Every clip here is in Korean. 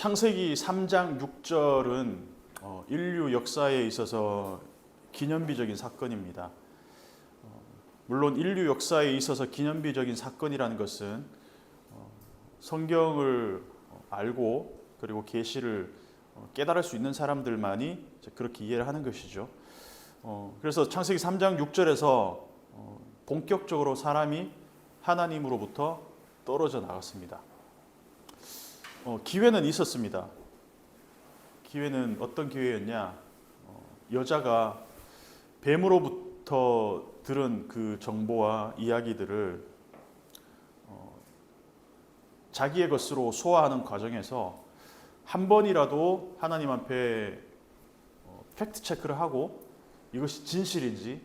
창세기 3장 6절은 인류 역사에 있어서 기념비적인 사건입니다. 물론 인류 역사에 있어서 기념비적인 사건이라는 것은 성경을 알고 그리고 계시를 깨달을 수 있는 사람들만이 그렇게 이해를 하는 것이죠. 그래서 창세기 3장 6절에서 본격적으로 사람이 하나님으로부터 떨어져 나갔습니다. 기회는 있었습니다. 기회는 어떤 기회였냐? 여자가 뱀으로부터 들은 그 정보와 이야기들을 자기의 것으로 소화하는 과정에서 한 번이라도 하나님 앞에 팩트 체크를 하고 이것이 진실인지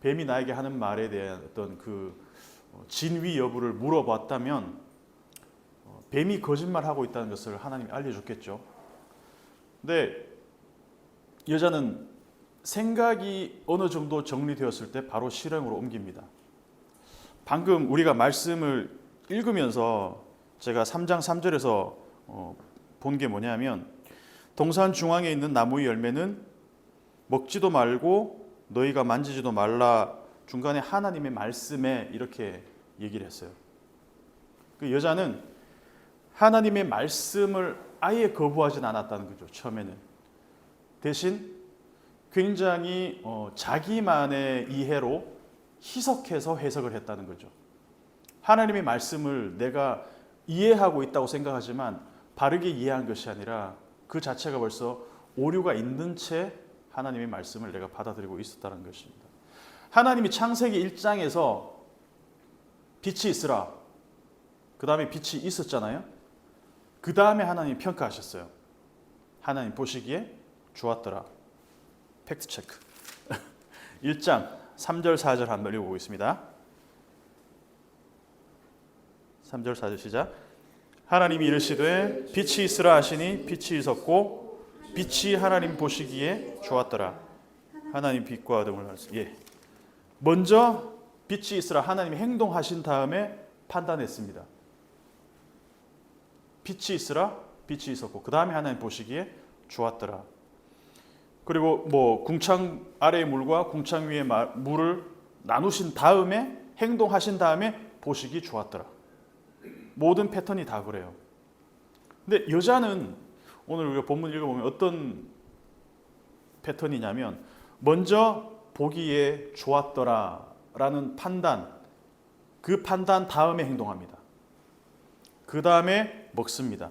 뱀이 나에게 하는 말에 대한 어떤 그 진위 여부를 물어봤다면 뱀이 거짓말하고 있다는 것을 하나님이 알려줬겠죠. 근데 여자는 생각이 어느 정도 정리되었을 때 바로 실행으로 옮깁니다. 방금 우리가 말씀을 읽으면서 제가 3장 3절에서 본 게 뭐냐면 동산 중앙에 있는 나무의 열매는 먹지도 말고 너희가 만지지도 말라 중간에 하나님의 말씀에 이렇게 얘기를 했어요. 그 여자는 하나님의 말씀을 아예 거부하진 않았다는 거죠. 처음에는. 대신 굉장히 자기만의 이해로 희석해서 해석을 했다는 거죠. 하나님의 말씀을 내가 이해하고 있다고 생각하지만 바르게 이해한 것이 아니라 그 자체가 벌써 오류가 있는 채 하나님의 말씀을 내가 받아들이고 있었다는 것입니다. 하나님이 창세기 1장에서 빛이 있으라. 그 다음에 빛이 있었잖아요. 그 다음에 하나님이 평가하셨어요. 하나님 보시기에 좋았더라. 팩트 체크. 1장 3절 4절 한번 읽어보겠습니다. 3절 4절 시작. 하나님이 이르시되 빛이 있으라 하시니 빛이 있었고 빛이 하나님 보시기에 좋았더라. 하나님 빛과 어둠을 나누었습니다. 먼저 빛이 있으라 하나님이 행동하신 다음에 판단했습니다. 빛이 있으라 빛이 있었고 그 다음에 하나님 보시기에 좋았더라. 그리고 궁창 아래의 물과 궁창 위의 물을 나누신 다음에 행동하신 다음에 보시기 좋았더라. 모든 패턴이 다 그래요. 근데 여자는 오늘 우리가 본문 읽어보면 어떤 패턴이냐면 먼저 보기에 좋았더라 라는 판단, 그 판단 다음에 행동합니다. 그 다음에 먹습니다.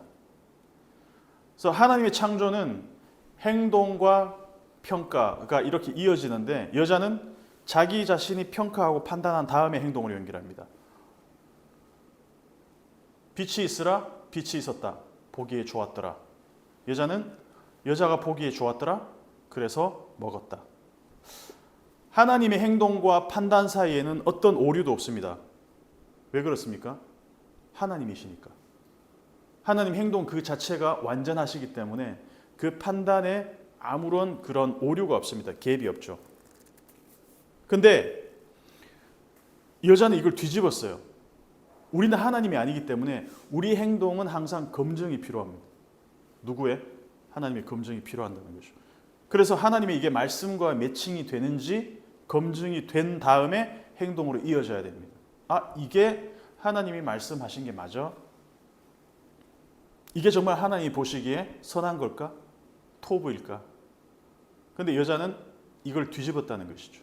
그래서 하나님의 창조는 행동과 평가가 이렇게 이어지는데 여자는 자기 자신이 평가하고 판단한 다음에 행동으로 연결합니다. 빛이 있으라 빛이 있었다. 보기에 좋았더라. 여자가 보기에 좋았더라. 그래서 먹었다. 하나님의 행동과 판단 사이에는 어떤 오류도 없습니다. 왜 그렇습니까? 하나님이시니까. 하나님 행동 그 자체가 완전하시기 때문에 그 판단에 아무런 그런 오류가 없습니다. 갭이 없죠. 근데 여자는 이걸 뒤집었어요. 우리는 하나님이 아니기 때문에 우리 행동은 항상 검증이 필요합니다. 누구의? 하나님의 검증이 필요한다는 거죠. 그래서 하나님의 이게 말씀과 매칭이 되는지 검증이 된 다음에 행동으로 이어져야 됩니다. 이게 하나님이 말씀하신 게 맞아? 이게 정말 하나님이 보시기에 선한 걸까? 토부일까? 근데 여자는 이걸 뒤집었다는 것이죠.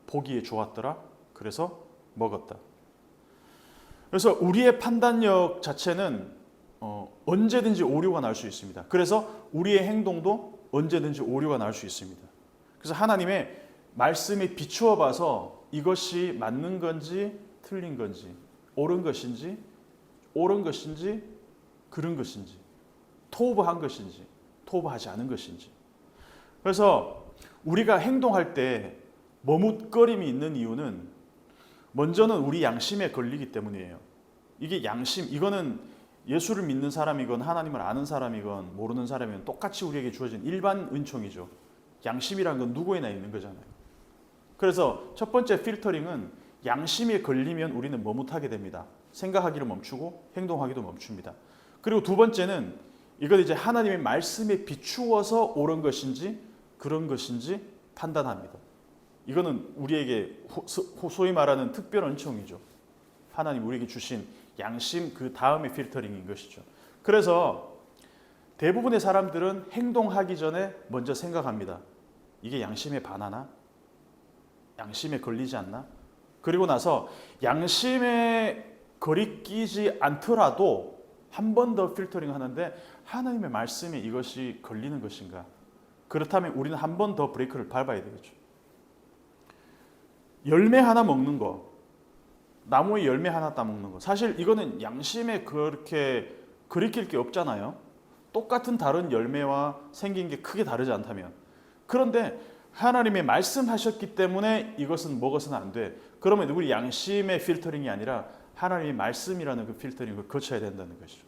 보기에 좋았더라. 그래서 먹었다. 그래서 우리의 판단력 자체는 언제든지 오류가 날 수 있습니다. 그래서 우리의 행동도 언제든지 오류가 날 수 있습니다. 그래서 하나님의 말씀에 비추어 봐서 이것이 맞는 건지 틀린 건지 옳은 것인지 그른 것인지 토부한 것인지 토부하지 않은 것인지. 그래서 우리가 행동할 때 머뭇거림이 있는 이유는 먼저는 우리 양심에 걸리기 때문이에요. 이게 양심, 이거는 예수를 믿는 사람이건 하나님을 아는 사람이건 모르는 사람이건 똑같이 우리에게 주어진 일반 은총이죠. 양심이란 건 누구에나 있는 거잖아요. 그래서 첫 번째 필터링은 양심에 걸리면 우리는 머뭇하게 됩니다. 생각하기를 멈추고 행동하기도 멈춥니다. 그리고 두 번째는 이건 이제 하나님의 말씀에 비추어서 옳은 것인지 그런 것인지 판단합니다. 이거는 우리에게 소위 말하는 특별 은총이죠. 하나님 우리에게 주신 양심 그 다음의 필터링인 것이죠. 그래서 대부분의 사람들은 행동하기 전에 먼저 생각합니다. 이게 양심에 반하나? 양심에 걸리지 않나? 그리고 나서 양심에 거리끼지 않더라도 한 번 더 필터링 하는데 하나님의 말씀에 이것이 걸리는 것인가? 그렇다면 우리는 한 번 더 브레이크를 밟아야 되겠죠. 열매 하나 먹는 거, 나무의 열매 하나 따먹는 거, 사실 이거는 양심에 그렇게 거리낄 게 없잖아요. 똑같은 다른 열매와 생긴 게 크게 다르지 않다면. 그런데 하나님의 말씀하셨기 때문에 이것은 먹어서는 안 돼. 그러면 우리 양심의 필터링이 아니라 하나님의 말씀이라는 그 필터링을 거쳐야 된다는 것이죠.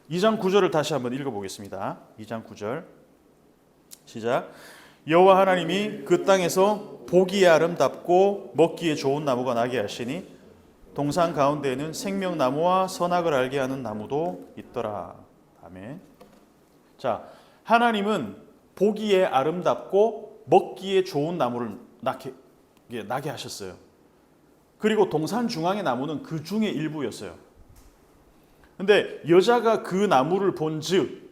2장 9절을 다시 한번 읽어보겠습니다. 2장 9절 시작. 여호와 하나님이 그 땅에서 보기에 아름답고 먹기에 좋은 나무가 나게 하시니 동산 가운데에는 생명나무와 선악을 알게 하는 나무도 있더라. 아멘. 자, 하나님은 보기에 아름답고 먹기에 좋은 나무를 나게 하셨어요. 그리고 동산 중앙의 나무는 그 중에 일부였어요. 근데 여자가 그 나무를 본즉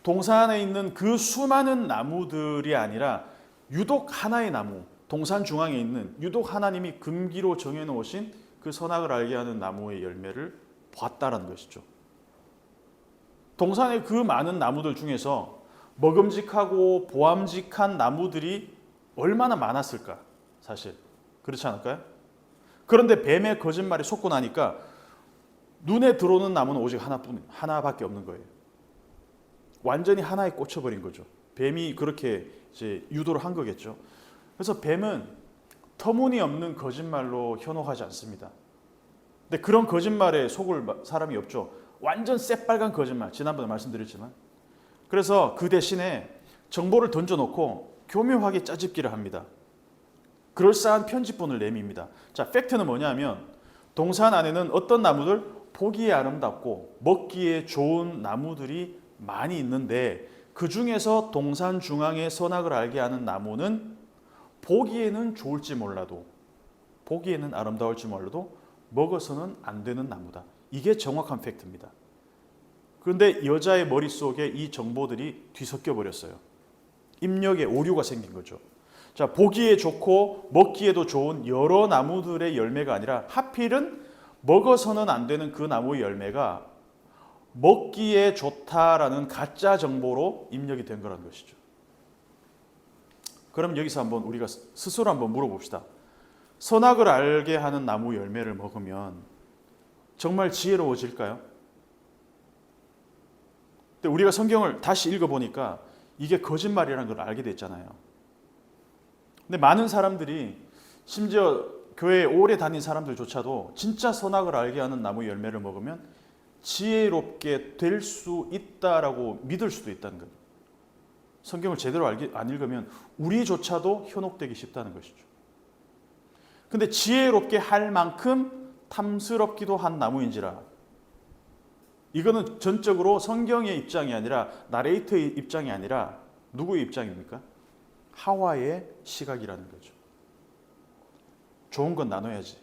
동산에 있는 그 수많은 나무들이 아니라 유독 하나의 나무, 동산 중앙에 있는 유독 하나님이 금기로 정해놓으신 그 선악을 알게 하는 나무의 열매를 봤다라는 것이죠. 동산의 그 많은 나무들 중에서 먹음직하고 보암직한 나무들이 얼마나 많았을까? 사실 그렇지 않을까요? 그런데 뱀의 거짓말에 속고 나니까 눈에 들어오는 나무는 오직 하나밖에 없는 거예요. 완전히 하나에 꽂혀버린 거죠. 뱀이 그렇게 이제 유도를 한 거겠죠. 그래서 뱀은 터무니없는 거짓말로 현혹하지 않습니다. 근데 그런 거짓말에 속을 사람이 없죠. 완전 새빨간 거짓말, 지난번에 말씀드렸지만. 그래서 그 대신에 정보를 던져놓고 교묘하게 짜집기를 합니다. 그럴싸한 편집본을 내밉니다. 자, 팩트는 뭐냐면 동산 안에는 어떤 나무들? 보기에 아름답고 먹기에 좋은 나무들이 많이 있는데 그 중에서 동산 중앙에 선악을 알게 하는 나무는 보기에는 좋을지 몰라도 보기에는 아름다울지 몰라도 먹어서는 안 되는 나무다. 이게 정확한 팩트입니다. 그런데 여자의 머릿속에 이 정보들이 뒤섞여 버렸어요. 입력에 오류가 생긴 거죠. 자, 보기에 좋고 먹기에도 좋은 여러 나무들의 열매가 아니라 하필은 먹어서는 안 되는 그 나무의 열매가 먹기에 좋다라는 가짜 정보로 입력이 된 거라는 것이죠. 그럼 여기서 한번 우리가 스스로 한번 물어봅시다. 선악을 알게 하는 나무 열매를 먹으면 정말 지혜로워질까요? 근데 우리가 성경을 다시 읽어보니까 이게 거짓말이라는 걸 알게 됐잖아요. 근데 많은 사람들이 심지어 교회에 오래 다닌 사람들조차도 진짜 선악을 알게 하는 나무 열매를 먹으면 지혜롭게 될 수 있다라고 믿을 수도 있다는 거예요. 성경을 제대로 안 읽으면 우리조차도 현혹되기 쉽다는 것이죠. 근데 지혜롭게 할 만큼 탐스럽기도 한 나무인지라 이거는 전적으로 성경의 입장이 아니라 나레이터의 입장이 아니라 누구의 입장입니까? 하와의 시각이라는 거죠. 좋은 건 나눠야지.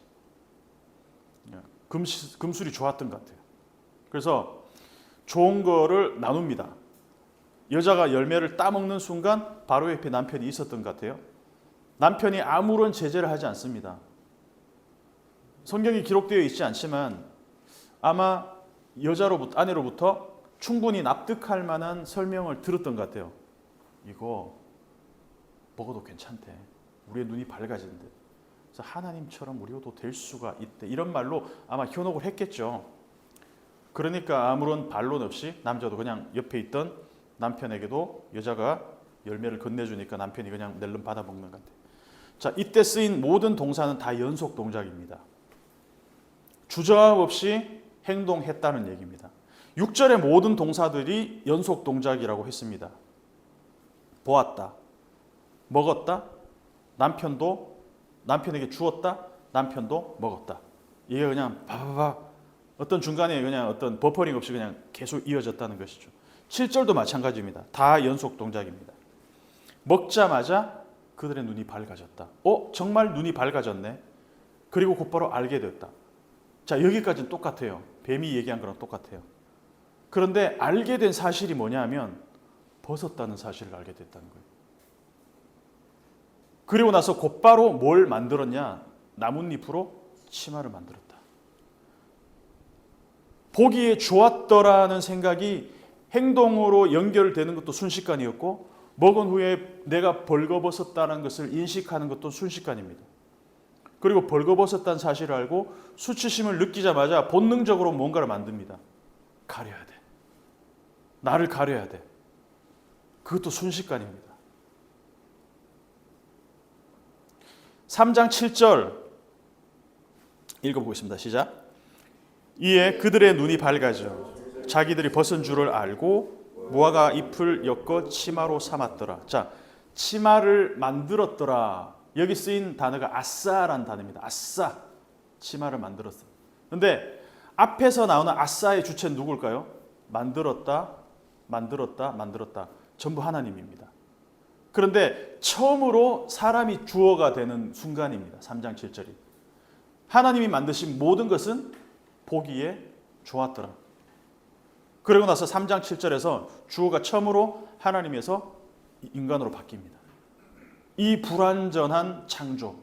금술이 좋았던 것 같아요. 그래서 좋은 거를 나눕니다. 여자가 열매를 따먹는 순간 바로 옆에 남편이 있었던 것 같아요. 남편이 아무런 제재를 하지 않습니다. 성경이 기록되어 있지 않지만 아마 아내로부터 충분히 납득할 만한 설명을 들었던 것 같아요. 이거 먹어도 괜찮대. 우리의 눈이 밝아진대. 그래서 하나님처럼 우리도 될 수가 있대. 이런 말로 아마 현혹을 했겠죠. 그러니까 아무런 반론 없이 남자도 그냥 옆에 있던 남편에게도 여자가 열매를 건네주니까 남편이 그냥 낼름 받아먹는 것 같아요. 자, 이때 쓰인 모든 동사는 다 연속 동작입니다. 주저함 없이 행동했다는 얘기입니다. 6절의 모든 동사들이 연속 동작이라고 했습니다. 보았다, 먹었다, 남편에게 주었다, 남편도 먹었다. 이게 그냥 바바바 어떤 중간에 그냥 어떤 버퍼링 없이 그냥 계속 이어졌다는 것이죠. 7절도 마찬가지입니다. 다 연속 동작입니다. 먹자마자 그들의 눈이 밝아졌다. 정말 눈이 밝아졌네. 그리고 곧바로 알게 됐다. 자, 여기까지는 똑같아요. 뱀이 얘기한 거랑 똑같아요. 그런데 알게 된 사실이 뭐냐면 벗었다는 사실을 알게 됐다는 거예요. 그리고 나서 곧바로 뭘 만들었냐? 나뭇잎으로 치마를 만들었다. 보기에 좋았더라는 생각이 행동으로 연결되는 것도 순식간이었고, 먹은 후에 내가 벌거벗었다는 것을 인식하는 것도 순식간입니다. 그리고 벌거벗었다는 사실을 알고 수치심을 느끼자마자 본능적으로 뭔가를 만듭니다. 가려야 돼. 나를 가려야 돼. 그것도 순식간입니다. 3장 7절 읽어보겠습니다. 시작. 이에 그들의 눈이 밝아져 자기들이 벗은 줄을 알고 무화과 잎을 엮어 치마로 삼았더라. 자, 치마를 만들었더라. 여기 쓰인 단어가 아싸라는 단어입니다. 아싸, 치마를 만들었어. 그런데 앞에서 나오는 아싸의 주체는 누굴까요? 만들었다, 만들었다, 만들었다. 전부 하나님입니다. 그런데 처음으로 사람이 주어가 되는 순간입니다. 3장 7절이. 하나님이 만드신 모든 것은 보기에 좋았더라. 그러고 나서 3장 7절에서 주어가 처음으로 하나님에서 인간으로 바뀝니다. 이 불완전한 창조,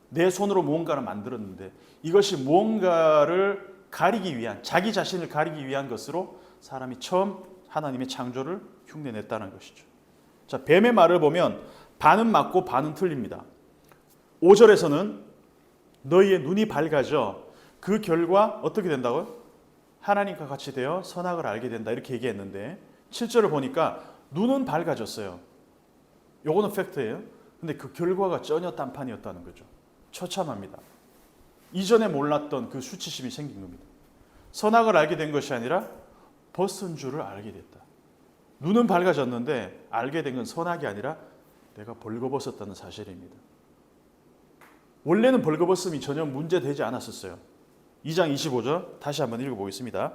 내 손으로 무언가를 만들었는데 이것이 무언가를 가리기 위한, 자기 자신을 가리기 위한 것으로 사람이 처음 하나님의 창조를 흉내냈다는 것이죠. 자, 뱀의 말을 보면 반은 맞고 반은 틀립니다. 5절에서는 너희의 눈이 밝아져 그 결과 어떻게 된다고요? 하나님과 같이 되어 선악을 알게 된다 이렇게 얘기했는데 7절을 보니까 눈은 밝아졌어요. 요거는 팩트예요. 근데 그 결과가 전혀 딴판이었다는 거죠. 처참합니다. 이전에 몰랐던 그 수치심이 생긴 겁니다. 선악을 알게 된 것이 아니라 벗은 줄을 알게 됐다. 눈은 밝아졌는데 알게 된 건 선악이 아니라 내가 벌거벗었다는 사실입니다. 원래는 벌거벗음이 전혀 문제되지 않았었어요. 2장 25절 다시 한번 읽어보겠습니다.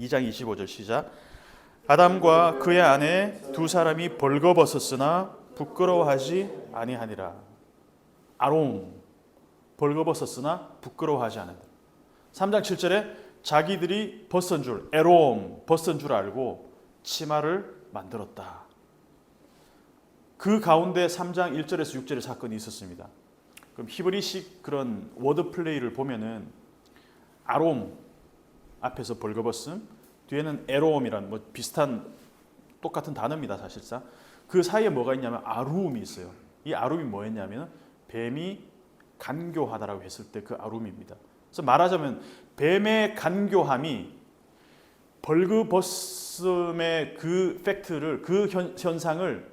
2장 25절 시작. 아담과 그의 아내 두 사람이 벌거벗었으나 부끄러워하지 아니하니라. 아롬, 벌거벗었으나 부끄러워하지 않는다. 3장 7절에 자기들이 벗은 줄, 에롬, 벗은 줄 알고 치마를 만들었다. 그 가운데 3장 1절에서 6절의 사건이 있었습니다. 그럼 히브리식 그런 워드 플레이를 보면은 아롬 앞에서 벌거벗음, 뒤에는 에롬이라는 뭐 비슷한 똑같은 단어입니다. 사실상 그 사이에 뭐가 있냐면 아룸이 있어요. 이 아룸이 뭐였냐면 뱀이 간교하다라고 했을 때 그 아룸입니다. 그래서 말하자면 뱀의 간교함이 벌거벗음의 그 팩트를, 그 현상을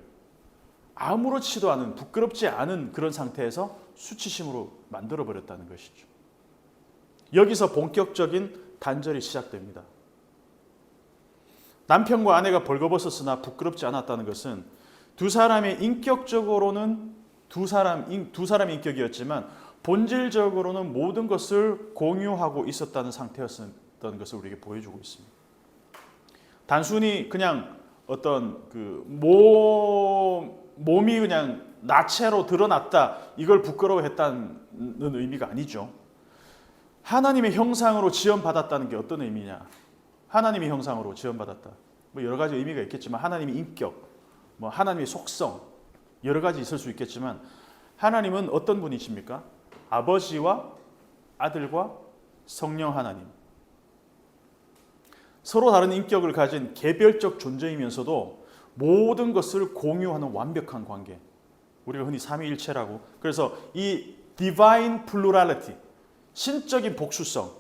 아무렇지도 않은, 부끄럽지 않은 그런 상태에서 수치심으로 만들어버렸다는 것이죠. 여기서 본격적인 단절이 시작됩니다. 남편과 아내가 벌거벗었으나 부끄럽지 않았다는 것은 두 사람의 인격적으로는 두 사람의 인격이었지만 본질적으로는 모든 것을 공유하고 있었다는 상태였던 것을 우리에게 보여주고 있습니다. 단순히 그냥 어떤 그 몸이 그냥 나체로 드러났다, 이걸 부끄러워했다는 의미가 아니죠. 하나님의 형상으로 지원받았다는 게 어떤 의미냐? 하나님의 형상으로 지원받았다. 뭐 여러 가지 의미가 있겠지만 하나님의 인격, 뭐 하나님의 속성 여러 가지 있을 수 있겠지만 하나님은 어떤 분이십니까? 아버지와 아들과 성령 하나님. 서로 다른 인격을 가진 개별적 존재이면서도 모든 것을 공유하는 완벽한 관계. 우리가 흔히 삼위일체라고. 그래서 이 divine plurality, 신적인 복수성,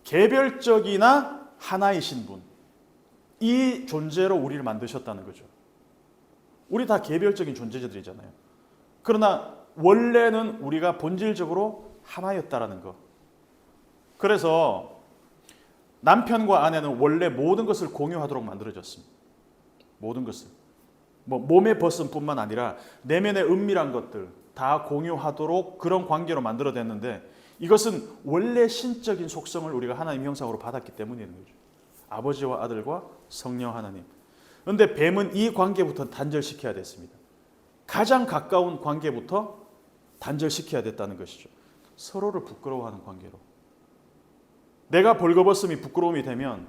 개별적이나 하나이신 분, 이 존재로 우리를 만드셨다는 거죠. 우리 다 개별적인 존재들이잖아요. 그러나 원래는 우리가 본질적으로 하나였다라는 것. 그래서 남편과 아내는 원래 모든 것을 공유하도록 만들어졌습니다. 모든 것을. 뭐 몸의 벗음뿐만 아니라 내면의 은밀한 것들 다 공유하도록 그런 관계로 만들어졌는데 이것은 원래 신적인 속성을 우리가 하나님 형상으로 받았기 때문인 거죠. 아버지와 아들과 성령 하나님. 그런데 뱀은 이 관계부터 단절시켜야 됐습니다. 가장 가까운 관계부터 단절시켜야 됐다는 것이죠. 서로를 부끄러워하는 관계로. 내가 벌거벗음이 부끄러움이 되면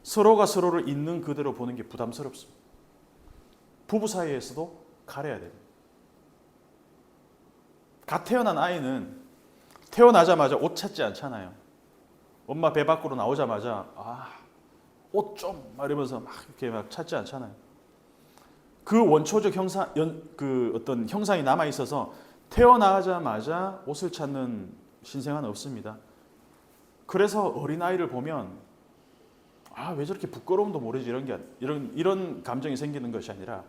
서로가 서로를 있는 그대로 보는 게 부담스럽습니다. 부부 사이에서도 가려야 됩니다. 갓 태어난 아이는 태어나자마자 옷 찾지 않잖아요. 엄마 배 밖으로 나오자마자 옷 좀 이러면서 막 이렇게 막 찾지 않잖아요. 그 원초적 어떤 형상이 남아 있어서 태어나자마자 옷을 찾는 신생아는 없습니다. 그래서 어린 아이를 보면 왜 저렇게 부끄러움도 모르지 이런 감정이 생기는 것이 아니라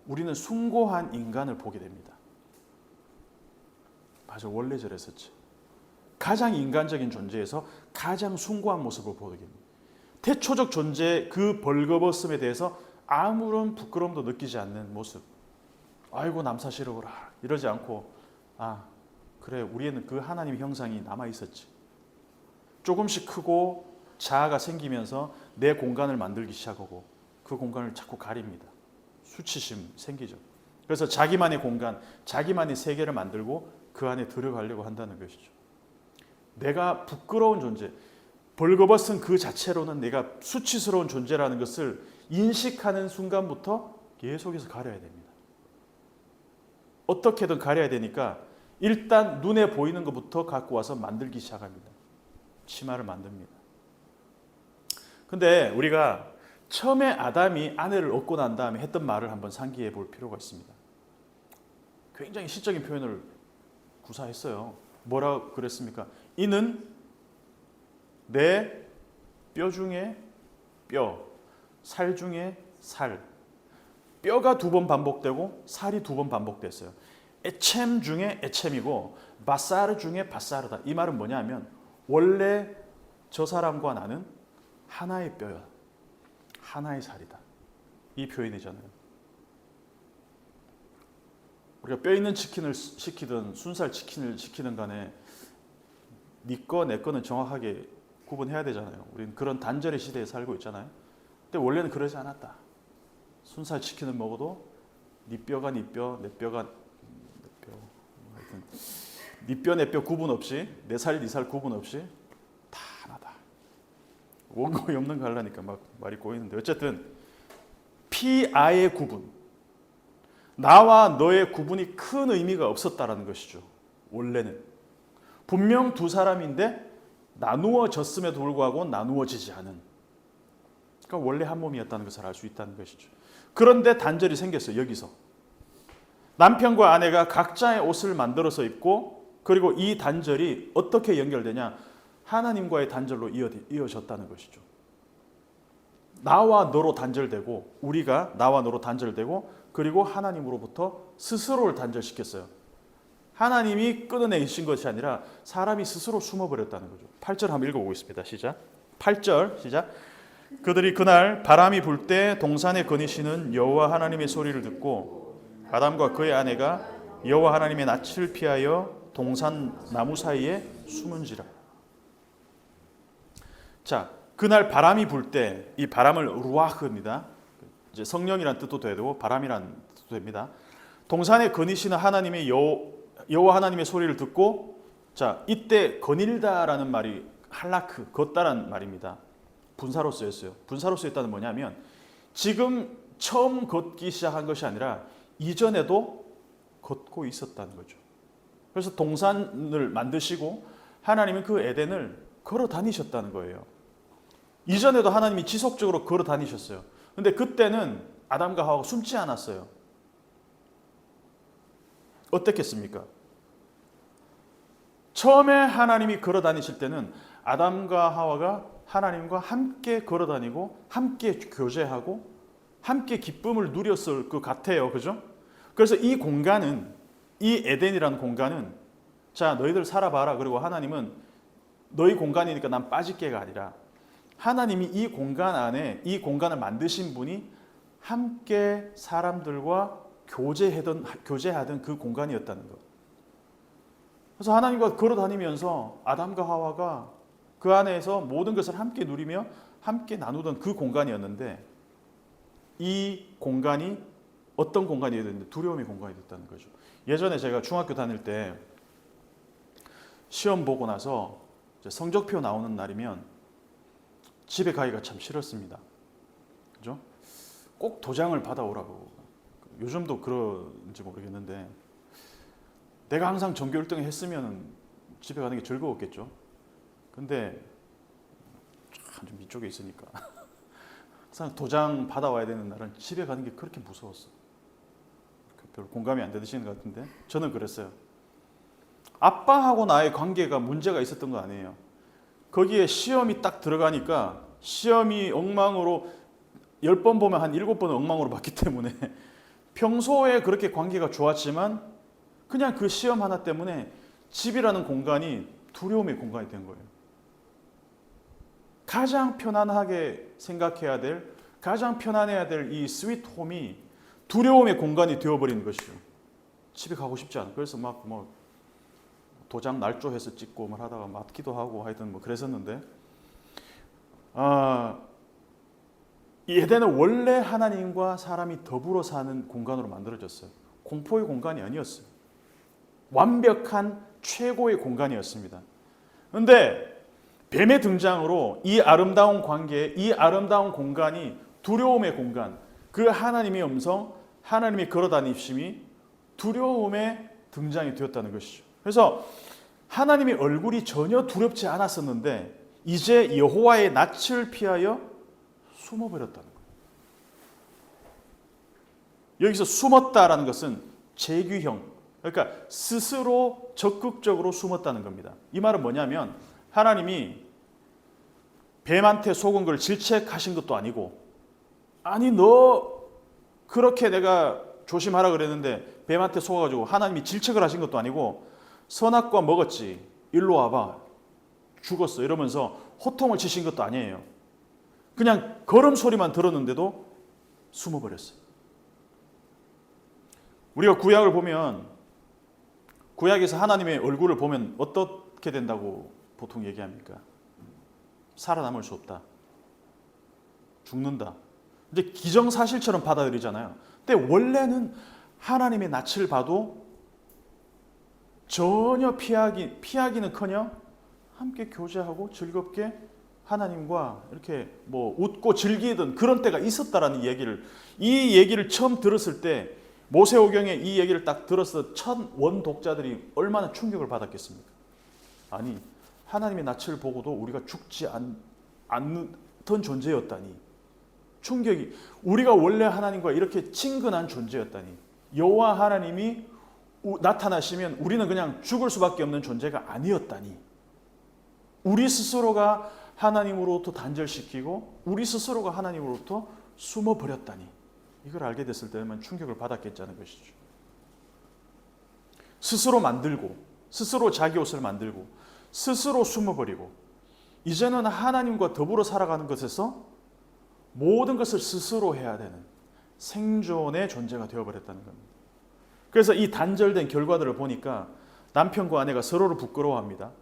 우리는 숭고한 인간을 보게 됩니다. 맞아, 원래 저랬었지. 가장 인간적인 존재에서 가장 숭고한 모습을 보게 됩니다. 태초적 존재 그 벌거벗음에 대해서 아무런 부끄러움도 느끼지 않는 모습. 아이고 남사시러워라 이러지 않고 그래 우리에는 그 하나님 형상이 남아 있었지. 조금씩 크고 자아가 생기면서 내 공간을 만들기 시작하고 그 공간을 자꾸 가립니다. 수치심 생기죠. 그래서 자기만의 공간, 자기만의 세계를 만들고 그 안에 들어가려고 한다는 것이죠. 내가 부끄러운 존재, 벌거벗은 그 자체로는 내가 수치스러운 존재라는 것을 인식하는 순간부터 계속해서 가려야 됩니다. 어떻게든 가려야 되니까 일단 눈에 보이는 것부터 갖고 와서 만들기 시작합니다. 치마를 만듭니다. 근데 우리가 처음에 아담이 아내를 얻고 난 다음에 했던 말을 한번 상기해 볼 필요가 있습니다. 굉장히 시적인 표현을 구사했어요. 뭐라 그랬습니까? 이는 내 뼈 중에 뼈, 살 중에 살. 뼈가 2번 반복되고 살이 2번 반복됐어요. 에쳔 중에 에쳔이고 바사르 중에 바사르다. 이 말은 뭐냐면 원래 저 사람과 나는 하나의 뼈야. 하나의 살이다. 이 표현이잖아요. 우리가 뼈 있는 치킨을 시키든 순살 치킨을 시키든 간에 네 거, 내 거는 정확하게 구분해야 되잖아요. 우리는 그런 단절의 시대에 살고 있잖아요. 근데 원래는 그러지 않았다. 순살 치킨을 먹어도 네 뼈가 네 뼈, 내 뼈가 내 뼈. 하여튼 네 뼈, 내 뼈 구분 없이 내 살, 네 살 구분 없이 다 하나다. 원고이 없는 거 하려니까 막 말이 꼬이는데 어쨌든 피아의 구분. 나와 너의 구분이 큰 의미가 없었다라는 것이죠. 원래는. 분명 두 사람인데 나누어졌음에도 불구하고 나누어지지 않은. 그러니까 원래 한 몸이었다는 것을 알 수 있다는 것이죠. 그런데 단절이 생겼어요. 여기서. 남편과 아내가 각자의 옷을 만들어서 입고 그리고 이 단절이 어떻게 연결되냐. 하나님과의 단절로 이어졌다는 것이죠. 나와 너로 단절되고 우리가 나와 너로 단절되고 그리고 하나님으로부터 스스로를 단절시켰어요. 하나님이 끊어내신 것이 아니라 사람이 스스로 숨어버렸다는 거죠. 8절 한번 읽어보겠습니다. 시작. 8절 시작. 그들이 그날 바람이 불 때 동산에 거니시는 여호와 하나님의 소리를 듣고 아담과 그의 아내가 여호와 하나님의 낯을 피하여 동산 나무 사이에 숨은지라. 자, 그날 바람이 불 때 이 바람을 루아흐입니다. 이제 성령이란 뜻도 되고 바람이란 뜻도 됩니다. 동산에 거니시는 하나님의 여호와 하나님의 소리를 듣고 자, 이때 거닐다라는 말이 할라크, 걷다라는 말입니다. 분사로 쓰였어요. 분사로 쓰였다는 뭐냐면 지금 처음 걷기 시작한 것이 아니라 이전에도 걷고 있었다는 거죠. 그래서 동산을 만드시고 하나님은 그 에덴을 걸어 다니셨다는 거예요. 이전에도 하나님이 지속적으로 걸어 다니셨어요. 근데 그때는 아담과 하와가 숨지 않았어요. 어떻겠습니까? 처음에 하나님이 걸어 다니실 때는 아담과 하와가 하나님과 함께 걸어 다니고 함께 교제하고 함께 기쁨을 누렸을 것 같아요. 그죠? 그래서 이 공간은 이 에덴이라는 공간은 자 너희들 살아봐라. 그리고 하나님은 너희 공간이니까 난 빠질게가 아니라 하나님이 이 공간 안에 이 공간을 만드신 분이 함께 사람들과 교제하던 그 공간이었다는 것. 그래서 하나님과 걸어 다니면서 아담과 하와가 그 안에서 모든 것을 함께 누리며 함께 나누던 그 공간이었는데, 이 공간이 어떤 공간이 됐는데 두려움의 공간이 됐다는 거죠. 예전에 제가 중학교 다닐 때 시험 보고 나서 성적표 나오는 날이면 집에 가기가 참 싫었습니다. 그죠? 꼭 도장을 받아오라고. 요즘도 그런지 모르겠는데, 내가 항상 전교 1등을 했으면 집에 가는 게 즐거웠겠죠. 근데 좀 이쪽에 있으니까 항상 도장 받아와야 되는 날은 집에 가는 게 그렇게 무서웠어. 별 공감이 안 되시는 것 같은데 저는 그랬어요. 아빠하고 나의 관계가 문제가 있었던 거 아니에요. 거기에 시험이 딱 들어가니까 시험이 엉망으로 10번 보면 한 7번은 엉망으로 봤기 때문에 평소에 그렇게 관계가 좋았지만 그냥 그 시험 하나 때문에 집이라는 공간이 두려움의 공간이 된 거예요. 가장 편안하게 생각해야 될, 가장 편안해야 될 이 스위트 홈이 두려움의 공간이 되어버리는 것이죠. 집에 가고 싶지 않아. 그래서 막 도장 날조해서 찍고 말 하다가 맞기도 하고 하여튼 그랬었는데, 이 에덴은 원래 하나님과 사람이 더불어 사는 공간으로 만들어졌어요. 공포의 공간이 아니었어요. 완벽한 최고의 공간이었습니다. 그런데 뱀의 등장으로 이 아름다운 관계, 이 아름다운 공간이 두려움의 공간, 그 하나님의 음성, 하나님이 걸어다니심이 두려움의 등장이 되었다는 것이죠. 그래서 하나님의 얼굴이 전혀 두렵지 않았었는데 이제 여호와의 낯을 피하여 숨어버렸다는 거예요. 여기서 숨었다라는 것은 재규형, 그러니까 스스로 적극적으로 숨었다는 겁니다. 이 말은 뭐냐면 하나님이 뱀한테 속은 걸 질책하신 것도 아니고, 아니 너 그렇게 내가 조심하라 그랬는데 뱀한테 속아가지고 하나님이 질책을 하신 것도 아니고, 선악과 먹었지 일로 와봐 죽었어 이러면서 호통을 치신 것도 아니에요. 그냥 걸음소리만 들었는데도 숨어버렸어요. 우리가 구약을 보면, 구약에서 하나님의 얼굴을 보면 어떻게 된다고 보통 얘기합니까? 살아남을 수 없다, 죽는다, 이제 기정사실처럼 받아들이잖아요. 근데 원래는 하나님의 낯을 봐도 전혀 피하기는커녕 함께 교제하고 즐겁게 하나님과 이렇게 웃고 즐기던 그런 때가 있었다라는 얘기를, 이 얘기를 처음 들었을 때 모세오경에 이 얘기를 딱 들었을 첫 원독자들이 얼마나 충격을 받았겠습니까? 아니 하나님의 낯을 보고도 우리가 죽지 않던 존재였다니, 충격이, 우리가 원래 하나님과 이렇게 친근한 존재였다니, 여호와 하나님이 나타나시면 우리는 그냥 죽을 수밖에 없는 존재가 아니었다니, 우리 스스로가 하나님으로부터 단절시키고 우리 스스로가 하나님으로부터 숨어버렸다니, 이걸 알게 됐을 때만 충격을 받았겠다는 것이죠. 스스로 만들고 스스로 자기 옷을 만들고 스스로 숨어버리고 이제는 하나님과 더불어 살아가는 것에서 모든 것을 스스로 해야 되는 생존의 존재가 되어버렸다는 겁니다. 그래서 이 단절된 결과들을 보니까 남편과 아내가 서로를 부끄러워합니다.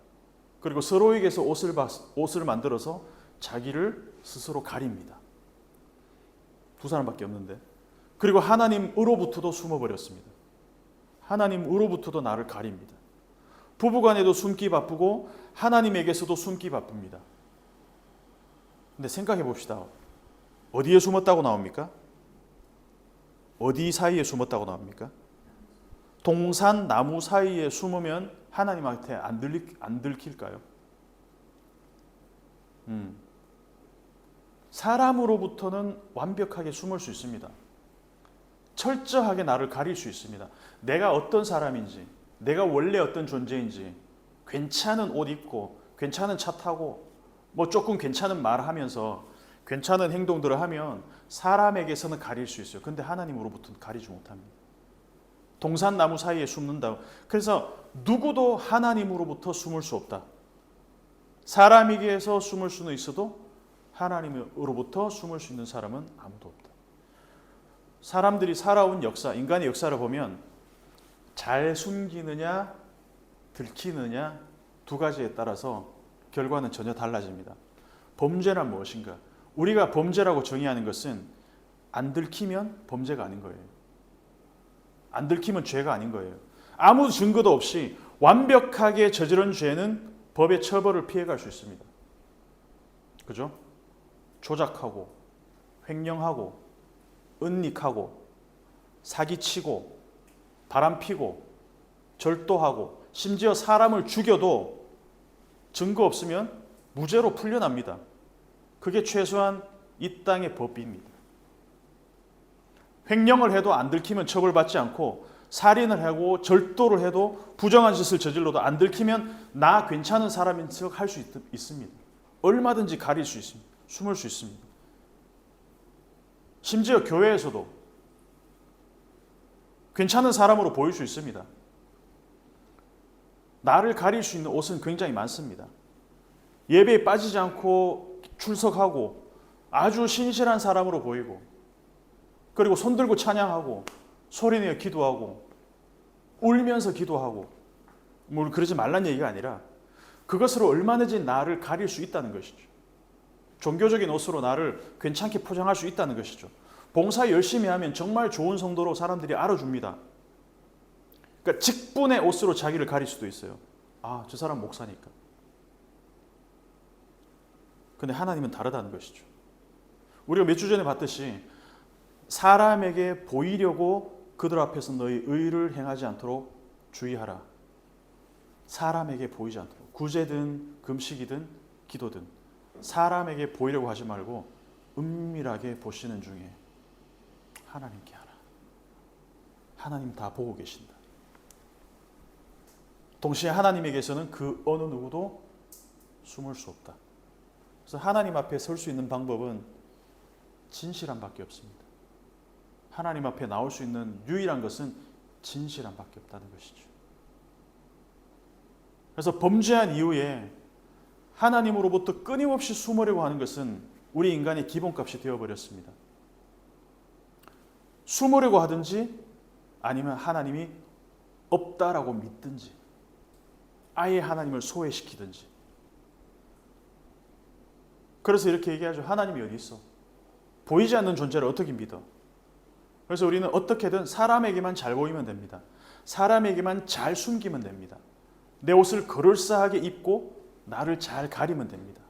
그리고 서로에게서 옷을 만들어서 자기를 스스로 가립니다. 두 사람밖에 없는데. 그리고 하나님으로부터도 숨어버렸습니다. 하나님으로부터도 나를 가립니다. 부부간에도 숨기 바쁘고 하나님에게서도 숨기 바쁩니다. 근데 생각해 봅시다. 어디에 숨었다고 나옵니까? 어디 사이에 숨었다고 나옵니까? 동산 나무 사이에 숨으면 하나님한테 안 들킬까요? 사람으로부터는 완벽하게 숨을 수 있습니다. 철저하게 나를 가릴 수 있습니다. 내가 어떤 사람인지, 내가 원래 어떤 존재인지, 괜찮은 옷 입고 괜찮은 차 타고 조금 괜찮은 말 하면서 괜찮은 행동들을 하면 사람에게서는 가릴 수 있어요. 근데 하나님으로부터는 가리지 못합니다. 동산나무 사이에 숨는다. 그래서 누구도 하나님으로부터 숨을 수 없다. 사람에게서 숨을 수는 있어도 하나님으로부터 숨을 수 있는 사람은 아무도 없다. 사람들이 살아온 역사, 인간의 역사를 보면 잘 숨기느냐 들키느냐 두 가지에 따라서 결과는 전혀 달라집니다. 범죄란 무엇인가? 우리가 범죄라고 정의하는 것은 안 들키면 범죄가 아닌 거예요. 안 들키면 죄가 아닌 거예요. 아무 증거도 없이 완벽하게 저지른 죄는 법의 처벌을 피해갈 수 있습니다. 그죠? 조작하고 횡령하고 은닉하고 사기치고 바람피고 절도하고 심지어 사람을 죽여도 증거 없으면 무죄로 풀려납니다. 그게 최소한 이 땅의 법입니다. 횡령을 해도 안 들키면 처벌받지 않고 살인을 하고 절도를 해도 부정한 짓을 저질러도 안 들키면 나 괜찮은 사람인 척 할 수 있습니다. 얼마든지 가릴 수 있습니다. 숨을 수 있습니다. 심지어 교회에서도 괜찮은 사람으로 보일 수 있습니다. 나를 가릴 수 있는 옷은 굉장히 많습니다. 예배에 빠지지 않고 출석하고 아주 신실한 사람으로 보이고 그리고 손들고 찬양하고 소리내어 기도하고 울면서 기도하고 뭐 그러지 말란 얘기가 아니라 그것으로 얼마든지 나를 가릴 수 있다는 것이죠. 종교적인 옷으로 나를 괜찮게 포장할 수 있다는 것이죠. 봉사 열심히 하면 정말 좋은 성도로 사람들이 알아줍니다. 그러니까 직분의 옷으로 자기를 가릴 수도 있어요. 아, 저 사람 목사니까. 근데 하나님은 다르다는 것이죠. 우리가 몇 주 전에 봤듯이 사람에게 보이려고 그들 앞에서 너희 의를 행하지 않도록 주의하라. 사람에게 보이지 않도록. 구제든 금식이든 기도든 사람에게 보이려고 하지 말고 은밀하게 보시는 중에 하나님께 하라. 하나님 다 보고 계신다. 동시에 하나님에게서는 그 어느 누구도 숨을 수 없다. 그래서 하나님 앞에 설 수 있는 방법은 진실함 밖에 없습니다. 하나님 앞에 나올 수 있는 유일한 것은 진실함 밖에 없다는 것이죠. 그래서 범죄한 이후에 하나님으로부터 끊임없이 숨으려고 하는 것은 우리 인간의 기본값이 되어버렸습니다. 숨으려고 하든지 아니면 하나님이 없다라고 믿든지 아예 하나님을 소외시키든지. 그래서 이렇게 얘기하죠. 하나님이 어디 있어? 보이지 않는 존재를 어떻게 믿어? 그래서 우리는 어떻게든 사람에게만 잘 보이면 됩니다. 사람에게만 잘 숨기면 됩니다. 내 옷을 그럴싸하게 입고 나를 잘 가리면 됩니다.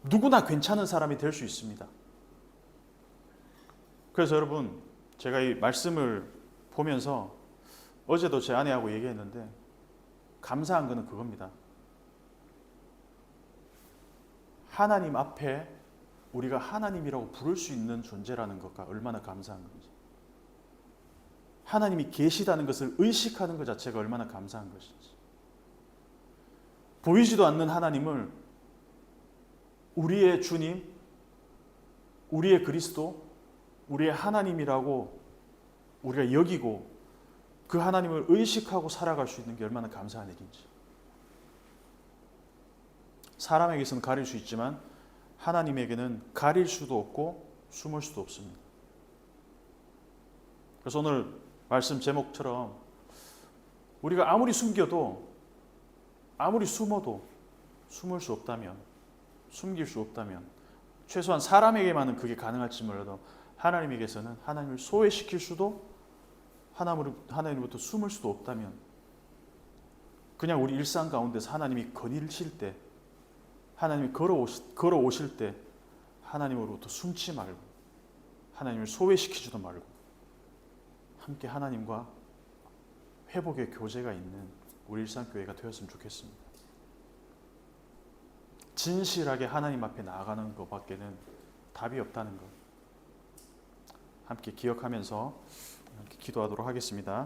누구나 괜찮은 사람이 될 수 있습니다. 그래서 여러분, 제가 이 말씀을 보면서 어제도 제 아내하고 얘기했는데 감사한 것은 그겁니다. 하나님 앞에 우리가 하나님이라고 부를 수 있는 존재라는 것과 얼마나 감사한 건지, 하나님이 계시다는 것을 의식하는 것 자체가 얼마나 감사한 것인지, 보이지도 않는 하나님을 우리의 주님, 우리의 그리스도, 우리의 하나님이라고 우리가 여기고 그 하나님을 의식하고 살아갈 수 있는 게 얼마나 감사한 일인지. 사람에게서는 가릴 수 있지만 하나님에게는 가릴 수도 없고 숨을 수도 없습니다. 그래서 오늘 말씀 제목처럼 우리가 아무리 숨겨도 아무리 숨어도 숨을 수 없다면, 숨길 수 없다면, 최소한 사람에게만은 그게 가능할지 몰라도 하나님에게서는 하나님을 소외시킬 수도 하나님으로부터 숨을 수도 없다면 그냥 우리 일상 가운데서 하나님이 거닐실 때, 하나님이 걸어오실 때 하나님으로부터 숨지 말고 하나님을 소외시키지도 말고 함께 하나님과 회복의 교제가 있는 우리 일상교회가 되었으면 좋겠습니다. 진실하게 하나님 앞에 나아가는 것밖에는 답이 없다는 것 함께 기억하면서 함께 기도하도록 하겠습니다.